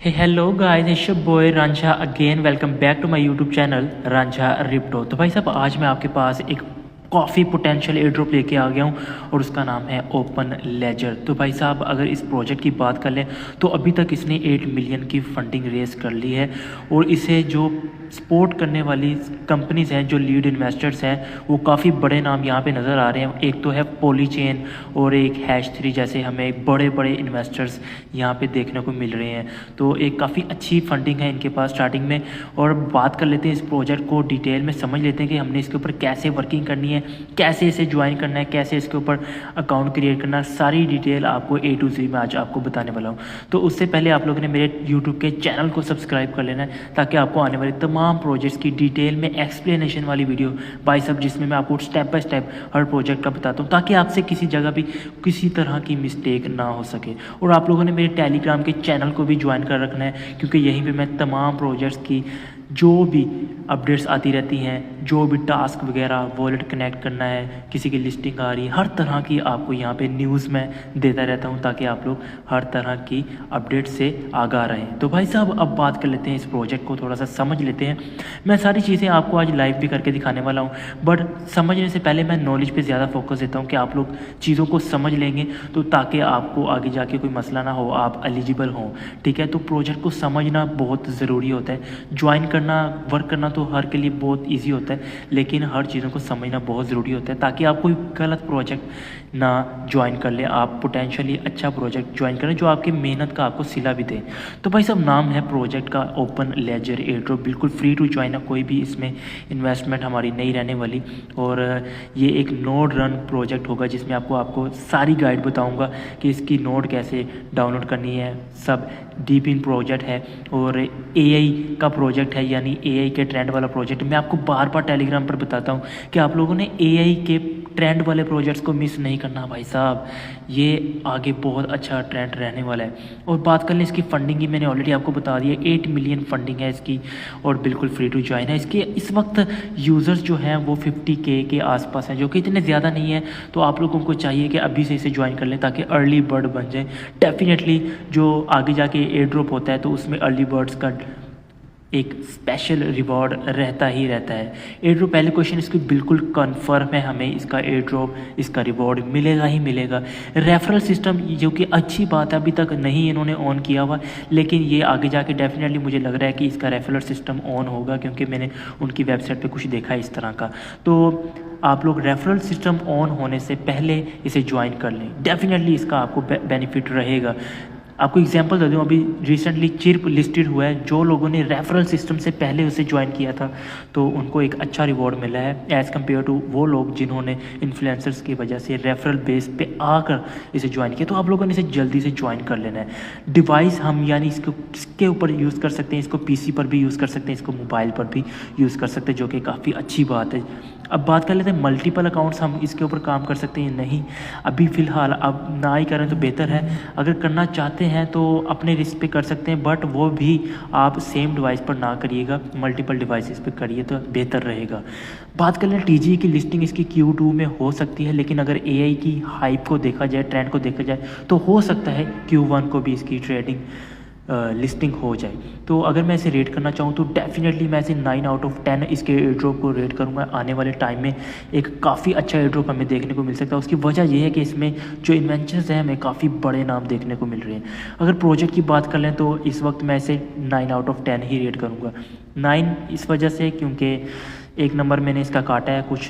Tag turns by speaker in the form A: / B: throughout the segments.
A: Hey, hello guys, it's your boy Ranjha again. Welcome back to my YouTube channel Ranjha Ripto। तो भाई साहब आज मैं आपके पास एक काफ़ी पोटेंशियल एयर ड्रॉप लेके आ गया हूँ और उसका नाम है ओपन लेजर। तो भाई साहब अगर इस प्रोजेक्ट की बात कर लें तो अभी तक इसने 8 मिलियन की फंडिंग रेस कर ली है और इसे जो सपोर्ट करने वाली कंपनीज़ हैं, जो लीड इन्वेस्टर्स हैं, वो काफ़ी बड़े नाम यहाँ पे नज़र आ रहे हैं। एक तो है पॉलीचेन और एक हैश3 जैसे हमें बड़े बड़े इन्वेस्टर्स यहाँ पे देखने को मिल रहे हैं। तो एक काफ़ी अच्छी फंडिंग है इनके पास स्टार्टिंग में। और बात कर लेते हैं इस प्रोजेक्ट को डिटेल में, समझ लेते हैं कि हमने इसके ऊपर कैसे वर्किंग करनी है, कैसे इसे ज्वाइन करना है, कैसे इसके ऊपर अकाउंट क्रिएट करना, सारी डिटेल आपको A to Z में आज आपको बताने वाला हूँ। तो उससे पहले आप लोगों ने मेरे यूट्यूब के चैनल को सब्सक्राइब कर लेना है ताकि आपको आने वाले तमाम प्रोजेक्ट्स की डिटेल में एक्सप्लेनेशन वाली वीडियो बाय सब, जिसमें मैं आपको step by step her project का बताता हूँ ताकि आपसे किसी जगह भी किसी तरह की मिस्टेक ना हो सके। और आप लोगों ने मेरे टेलीग्राम के चैनल को भी ज्वाइन कर रखना है क्योंकि यहीं पे मैं तमाम प्रोजेक्ट्स की जो भी अपडेट्स आती रहती हैं, जो भी टास्क वगैरह, वॉलेट कनेक्ट करना है, किसी की लिस्टिंग आ रही है, हर तरह की आपको यहाँ पे न्यूज़ में देता रहता हूँ ताकि आप लोग हर तरह की अपडेट से आगाह रहें। तो भाई साहब अब बात कर लेते हैं इस प्रोजेक्ट को, थोड़ा सा समझ लेते हैं। मैं सारी चीज़ें आपको आज लाइव भी करके दिखाने वाला हूँ, बट समझने से पहले मैं नॉलेज पर ज़्यादा फोकस देता हूँ कि आप लोग चीज़ों को समझ लेंगे तो ताकि आपको आगे जाके कोई मसला ना हो, आप एलिजिबल हों। ठीक है, तो प्रोजेक्ट को समझना बहुत ज़रूरी होता है। ज्वाइन करना, वर्क करना तो हर के लिए बहुत इजी होता है, लेकिन हर चीज़ों को समझना बहुत ज़रूरी होता है ताकि आप कोई गलत प्रोजेक्ट ना ज्वाइन कर ले, आप पोटेंशियली अच्छा प्रोजेक्ट ज्वाइन करें जो आपकी मेहनत का आपको सिला भी दे। तो भाई साहब नाम है प्रोजेक्ट का ओपन लेजर एयर ड्रॉप, बिल्कुल फ्री टू ज्वाइन है, कोई भी इसमें इन्वेस्टमेंट हमारी नहीं रहने वाली। और ये एक नोड रन प्रोजेक्ट होगा जिसमें आपको सारी गाइड बताऊँगा कि इसकी नोड कैसे डाउनलोड करनी है। सब डीप इन प्रोजेक्ट है और AI का प्रोजेक्ट है, यानी AI के ट्रेंड वाला प्रोजेक्ट। मैं आपको बार बार टेलीग्राम पर बताता हूँ कि आप लोगों ने AI के ट्रेंड वाले प्रोजेक्ट्स को मिस नहीं करना भाई साहब, ये आगे बहुत अच्छा ट्रेंड रहने वाला है। और बात कर लें इसकी फंडिंग की, मैंने ऑलरेडी आपको बता दिया 8 मिलियन फंडिंग है इसकी और बिल्कुल फ्री टू ज्वाइन है। इसके इस वक्त यूज़र्स जो हैं वो 50K के आसपास हैं, जो कि इतने ज़्यादा नहीं है। तो आप लोगों को चाहिए कि अभी से इसे ज्वाइन कर लें ताकि अर्ली बर्ड बन जाए। डेफिनेटली जो आगे जाके एयर ड्रॉप होता है तो उसमें अर्ली बर्ड्स का एक स्पेशल रिवॉर्ड रहता ही रहता है। एयर ड्रॉप, पहले क्वेश्चन इसकी बिल्कुल कंफर्म है, हमें इसका एयर ड्रॉप, इसका रिवॉर्ड मिलेगा ही मिलेगा। रेफरल सिस्टम जो कि अच्छी बात है, अभी तक नहीं इन्होंने ऑन किया हुआ, लेकिन ये आगे जाके डेफिनेटली मुझे लग रहा है कि इसका रेफरल सिस्टम ऑन होगा क्योंकि मैंने उनकी वेबसाइट पे कुछ देखा है इस तरह का। तो आप लोग रेफरल सिस्टम ऑन होने से पहले इसे ज्वाइन कर लें, डेफिनेटली इसका आपको बेनिफिट रहेगा। आपको एग्जांपल दे दूँ, अभी रिसेंटली चिर्प लिस्टेड हुआ है, जो लोगों ने रेफरल सिस्टम से पहले उसे ज्वाइन किया था तो उनको एक अच्छा रिवॉर्ड मिला है एज़ कम्पेयर टू वो लोग जिन्होंने इन्फ्लुएंसर्स की वजह से रेफरल बेस पे आकर इसे ज्वाइन किया। तो आप लोगों ने इसे जल्दी से ज्वाइन कर लेना है। डिवाइस हम यानी इसके ऊपर यूज़ कर सकते हैं, इसको PC पर भी यूज़ कर सकते हैं, इसको मोबाइल पर भी यूज़ कर सकते हैं, जो कि काफ़ी अच्छी बात है। अब बात कर लेते हैं मल्टीपल अकाउंट्स हम इसके ऊपर काम कर सकते हैं नहीं, अभी फ़िलहाल अब ना ही करें तो बेहतर है। अगर करना चाहते हैं तो अपने रिस्क पे कर सकते हैं, बट वो भी आप सेम डिवाइस पर ना करिएगा, मल्टीपल डिवाइसेस पे करिए तो बेहतर रहेगा। बात कर लें TGE की लिस्टिंग इसकी Q2 में हो सकती है, लेकिन अगर AI की हाइप को देखा जाए, ट्रेंड को देखा जाए तो हो सकता है Q1 को भी इसकी ट्रेडिंग लिस्टिंग हो जाए। तो अगर मैं इसे रेट करना चाहूँ तो डेफिनेटली मैं इसे 9 आउट ऑफ 10 इसके एयर ड्रॉप को रेट करूँगा। आने वाले टाइम में एक काफ़ी अच्छा एयर ड्रॉप हमें देखने को मिल सकता है। उसकी वजह यह है कि इसमें जो इन्वेंशंस हैं हमें काफ़ी बड़े नाम देखने को मिल रहे हैं। अगर प्रोजेक्ट की बात कर लें तो इस वक्त मैं इसे 9 आउट ऑफ 10 ही रेट करूँगा। 9 इस वजह से क्योंकि एक नंबर मैंने इसका काटा है, कुछ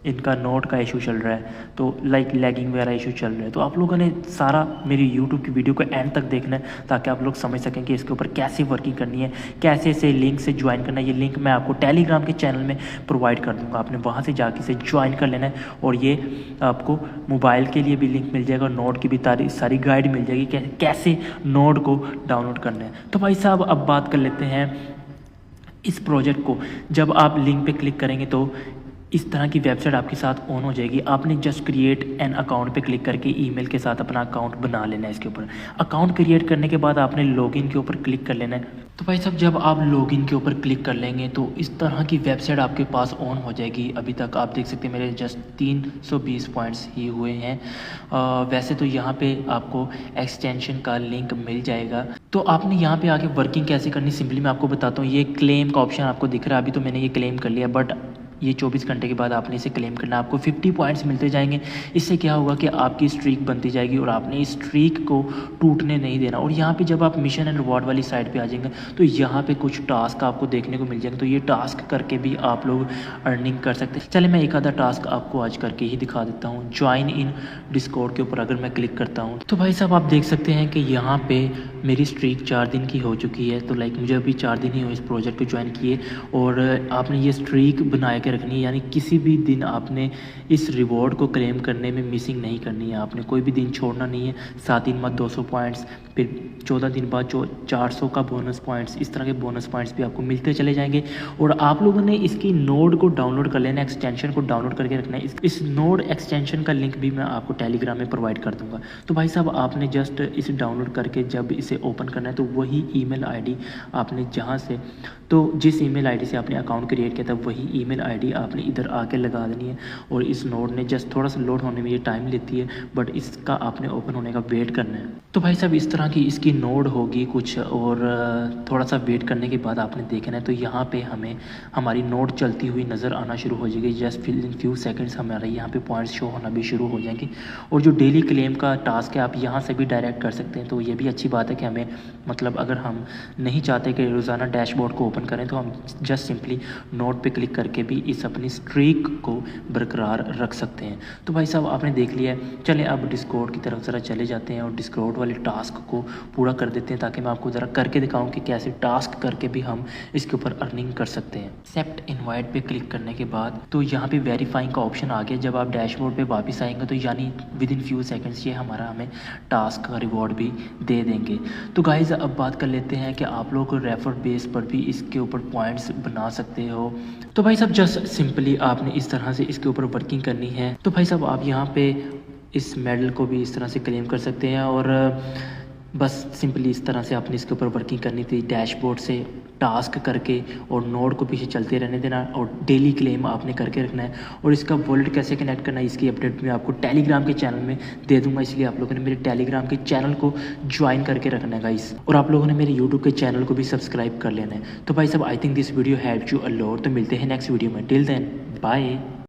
A: इनका नोट का इशू चल रहा है, तो लाइक लैगिंग वगैरह इशू चल रहा है। तो आप लोगों ने सारा मेरी यूट्यूब की वीडियो को एंड तक देखना है ताकि आप लोग समझ सकें कि इसके ऊपर कैसे वर्किंग करनी है, कैसे इसे लिंक से ज्वाइन करना है। ये लिंक मैं आपको टेलीग्राम के चैनल में प्रोवाइड कर दूँगा, आपने वहाँ से जाके इसे ज्वाइन कर लेना है। और ये आपको मोबाइल के लिए भी लिंक मिल जाएगा और नोट की भी सारी गाइड मिल जाएगी कि कैसे नोट को डाउनलोड करना है। तो भाई साहब अब बात कर लेते हैं इस प्रोजेक्ट को। जब आप लिंक पे क्लिक करेंगे तो इस तरह की वेबसाइट आपके साथ ऑन हो जाएगी। आपने जस्ट क्रिएट एन अकाउंट पे क्लिक करके ईमेल के साथ अपना अकाउंट बना लेना है। इसके ऊपर अकाउंट क्रिएट करने के बाद आपने लॉगिन के ऊपर क्लिक कर लेना है। तो भाई साहब जब आप लॉगिन के ऊपर क्लिक कर लेंगे तो इस तरह की वेबसाइट आपके पास ऑन हो जाएगी। अभी तक आप देख सकते हैं मेरे जस्ट 320 पॉइंट्स ही हुए हैं। वैसे तो यहाँ पे आपको एक्सटेंशन का लिंक मिल जाएगा। तो आपने यहाँ पे आके वर्किंग कैसे करनी सिंपली मैं आपको बताता हूँ। ये क्लेम का ऑप्शन आपको दिख रहा है, अभी तो मैंने ये क्लेम कर लिया, बट ये 24 घंटे के बाद आपने इसे क्लेम करना, आपको 50 पॉइंट्स मिलते जाएंगे। इससे क्या होगा कि आपकी स्ट्रीक बनती जाएगी और आपने इस स्ट्रीक को टूटने नहीं देना। और यहाँ पे जब आप मिशन एंड रिवॉर्ड वाली साइड पे आ जाएंगे तो यहाँ पे कुछ टास्क आपको देखने को मिल जाएंगे। तो ये टास्क करके भी आप लोग अर्निंग कर सकते हैं। चले मैं एक आधा टास्क आपको आज करके ही दिखा देता हूँ। ज्वाइन इन डिस्कॉर्ड के ऊपर अगर मैं क्लिक करता हूँ तो भाई साहब आप देख सकते हैं कि यहाँ पे मेरी स्ट्रीक 4 दिन की हो चुकी है। तो लाइक मुझे अभी 4 दिन ही हुए इस प्रोजेक्ट को ज्वाइन किए। और आपने ये स्ट्रीक बना के रखनी है, यानी किसी भी दिन आपने इस रिवॉर्ड को क्लेम करने में मिसिंग नहीं करनी है। आपने कोई भी दिन छोड़ना नहीं है। 7 दिन बाद 200 पॉइंट्स, फिर 14 दिन बाद जो 400 का बोनस पॉइंट्स, इस तरह के बोनस पॉइंट्स भी आपको मिलते चले जाएंगे। और आप लोगों ने इसकी नोड को डाउनलोड कर लेना, एक्सटेंशन को डाउनलोड करके रखना है। इस नोड एक्सटेंशन का लिंक भी मैं आपको टेलीग्राम में प्रोवाइड कर दूंगा। तो भाई साहब आपने जस्ट इसे डाउनलोड करके जब इसे ओपन करना है तो वही ईमेल आईडी आपने जहाँ से, तो जिस ईमेल आईडी से आपने अकाउंट क्रिएट किया था वही ईमेल आईडी आपने इधर आके लगा देनी है। और इस नोड ने जस्ट थोड़ा सा लोड होने में ये टाइम लेती है, बट इसका आपने ओपन होने का वेट करना है। तो भाई साहब इस तरह की इसकी नोड होगी कुछ, और थोड़ा सा वेट करने के बाद आपने देखना है तो यहाँ पे हमें हमारी नोड चलती हुई नज़र आना शुरू हो जाएगी। जस्ट इन फ्यू सेकंड्स हमारे यहाँ पे पॉइंट्स शो होना भी शुरू हो जाएंगे। और जो डेली क्लेम का टास्क है आप यहाँ से भी डायरेक्ट कर सकते हैं। तो ये भी अच्छी बात है कि हमें मतलब अगर हम नहीं चाहते कि रोज़ाना डैशबोर्ड को ओपन करें तो हम जस्ट सिंपली नोट पे क्लिक करके भी इस अपनी स्ट्रीक को बरकरार रख सकते हैं। तो भाई साहब आपने देख लिया है। चलें अब डिस्कॉर्ड की तरफ ज़रा चले जाते हैं और डिस्कॉर्ड वाले टास्क को पूरा कर देते हैं, ताकि मैं आपको ज़रा करके दिखाऊं कि कैसे टास्क करके भी हम इसके ऊपर अर्निंग कर सकते हैं। एक्सेप्ट इनवाइट पे क्लिक करने के बाद तो यहाँ पे वेरीफाइंग का ऑप्शन आ गया। जब आप डैशबोर्ड पे वापस आएंगे तो यानी विद इन फ्यू सेकंड्स ये हमें टास्क का रिवॉर्ड भी दे देंगे। तो गाइज अब बात कर लेते हैं कि आप लोग रेफर बेस पर भी इसके ऊपर पॉइंट्स बना सकते हो। तो भाई साहब जस्ट सिंपली आपने इस तरह से इसके ऊपर वर्किंग करनी है। तो भाई साहब आप यहाँ पे इस मेडल को भी इस तरह से क्लेम कर सकते हैं। और बस सिंपली इस तरह से आपने इसके ऊपर वर्किंग करनी थी, डैशबोर्ड से टास्क करके और नोड को पीछे चलते रहने देना और डेली क्लेम आपने करके रखना है। और इसका वॉलेट कैसे कनेक्ट करना है इसकी अपडेट मैं आपको टेलीग्राम के चैनल में दे दूंगा, इसलिए आप लोगों ने मेरे टेलीग्राम के चैनल को ज्वाइन करके रखना है गाइस। और आप लोगों ने मेरे यूट्यूब के चैनल को भी सब्सक्राइब कर लेना है। तो भाई साहब I think this video help you a lot. तो मिलते हैं नेक्स्ट वीडियो में। Till then bye.